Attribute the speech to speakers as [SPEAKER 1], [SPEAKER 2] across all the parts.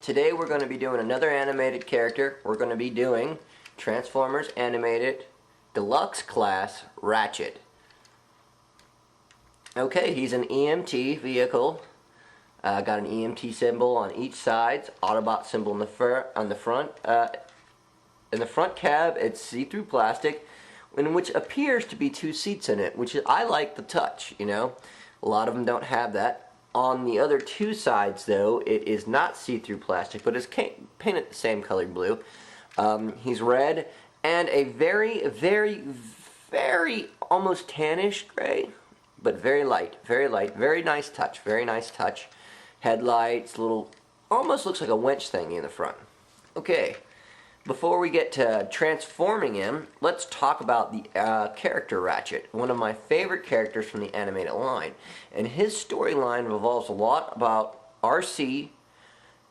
[SPEAKER 1] Today we're going to be doing another animated character. We're going to be doing Transformers Animated Deluxe Class Ratchet. Okay, he's an EMT vehicle. Got an EMT symbol on each side, Autobot symbol on the front. In the front cab, it's see-through plastic, in which appears to be two seats in it, which I like the touch, you know. A lot of them don't have that. On the other two sides, though, it is not see-through plastic, but it's painted the same color blue. He's red and a very, very, very almost tannish gray, but very light, very nice touch, very nice touch. Headlights, little, almost looks like a winch thing in the front. Okay, before we get to transforming him, let's talk about the character Ratchet, one of my favorite characters from the animated line. And his storyline revolves a lot about RC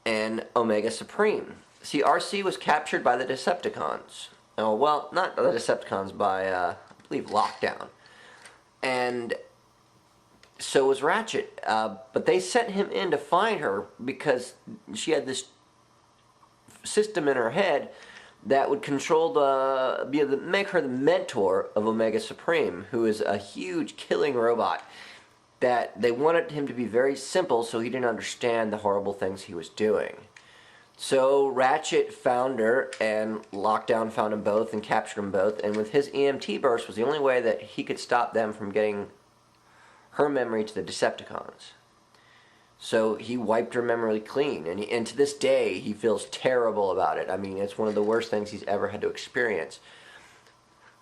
[SPEAKER 1] and Omega Supreme. See, RC was captured by the Decepticons. Oh, well, not the Decepticons, by, I believe, Lockdown. And so was Ratchet. But they sent him in to find her because she had this system in her head that would control make her the mentor of Omega Supreme, who is a huge killing robot. That they wanted him to be very simple so he didn't understand the horrible things he was doing. So Ratchet found her, and Lockdown found them both and captured them both, and with his EMT burst was the only way that he could stop them from getting her memory to the Decepticons. So he wiped her memory clean, and to this day he feels terrible about it. I mean, it's one of the worst things he's ever had to experience.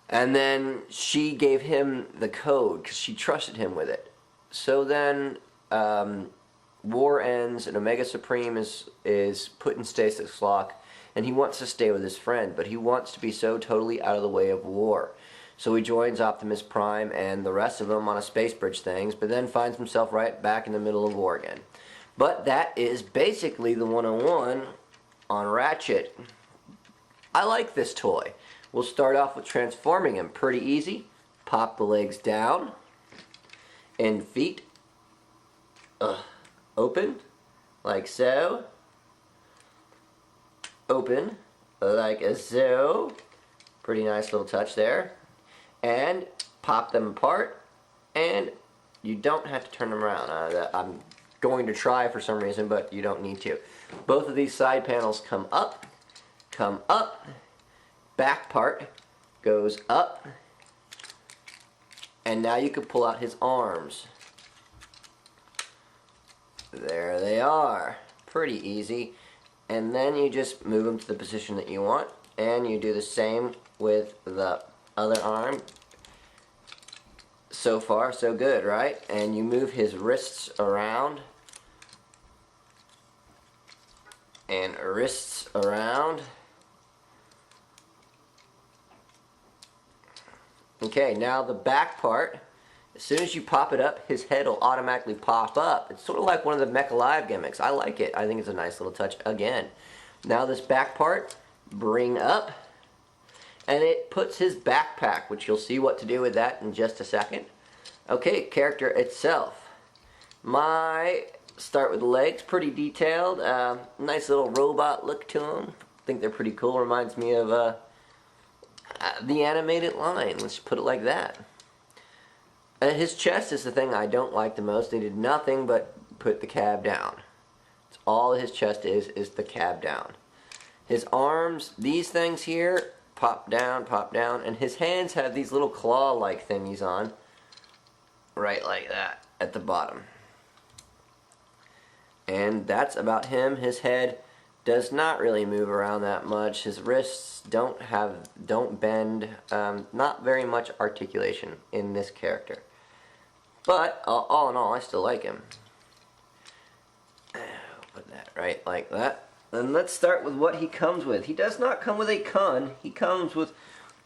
[SPEAKER 1] And then she gave him the code because she trusted him with it. So then war ends, and Omega Supreme is put in stasis lock, and he wants to stay with his friend, but he wants to be so totally out of the way of war. So he joins Optimus Prime and the rest of them on a space bridge things, but then finds himself right back in the middle of war again. But that is basically the 101 on Ratchet. I like this toy. We'll start off with transforming him. Pretty easy. Pop the legs down and feet open like so. Open like so. Pretty nice little touch there. And pop them apart, and you don't have to turn them around. I'm going to try for some reason, but you don't need to. Both of these side panels come up, back part goes up, and now you can pull out his arms. There they are. Pretty easy. And then you just move them to the position that you want, and you do the same with the other arm. So far, so good, right? And you move his wrists around. And wrists around. Okay, now the back part. As soon as you pop it up, his head will automatically pop up. It's sort of like one of the Mech Alive gimmicks. I like it. I think it's a nice little touch again. Now this back part, bring up. And it puts his backpack, which you'll see what to do with that in just a second. Okay, character itself. Start with the legs, pretty detailed. Nice little robot look to them. I think they're pretty cool. Reminds me of the animated line. Let's put it like that. His chest is the thing I don't like the most. They did nothing but put the cab down. That's all his chest is the cab down. His arms, these things here, pop down, and his hands have these little claw-like thingies on, right like that, at the bottom. And that's about him. His head does not really move around that much. His wrists don't bend, not very much articulation in this character. But, all in all, I still like him. Put that right like that. And let's start with what he comes with. He does not come with a gun. He comes with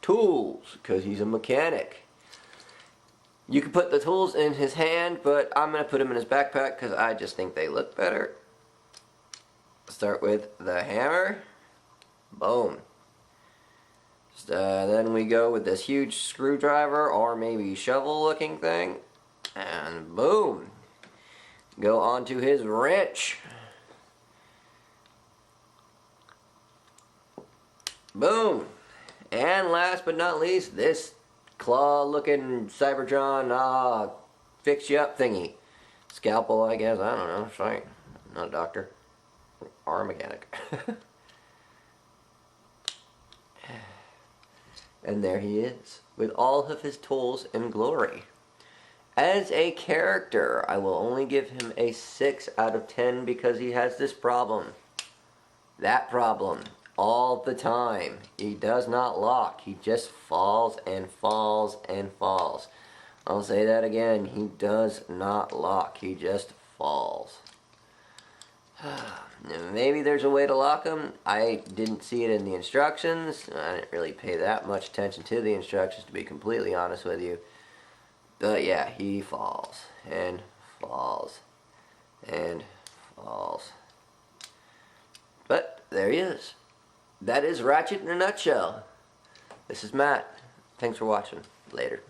[SPEAKER 1] tools, because he's a mechanic. You can put the tools in his hand, but I'm going to put them in his backpack because I just think they look better. Start with the hammer. Boom. Then we go with this huge screwdriver or maybe shovel looking thing. And boom. Go on to his wrench. Boom! And last but not least, this claw-looking Cybertron fix-you-up thingy. Scalpel, I guess. I don't know. Sorry. I'm not a doctor. Or a mechanic. And there he is, with all of his tools in glory. As a character, I will only give him a 6 out of 10 because he has this problem. That problem. All the time. He does not lock. He just falls and falls and falls. I'll say that again. He does not lock. He just falls. Maybe there's a way to lock him. I didn't see it in the instructions. I didn't really pay that much attention to the instructions, to be completely honest with you. But yeah, he falls and falls and falls. But there he is. That is Ratchet in a nutshell. This is Matt. Thanks for watching. Later.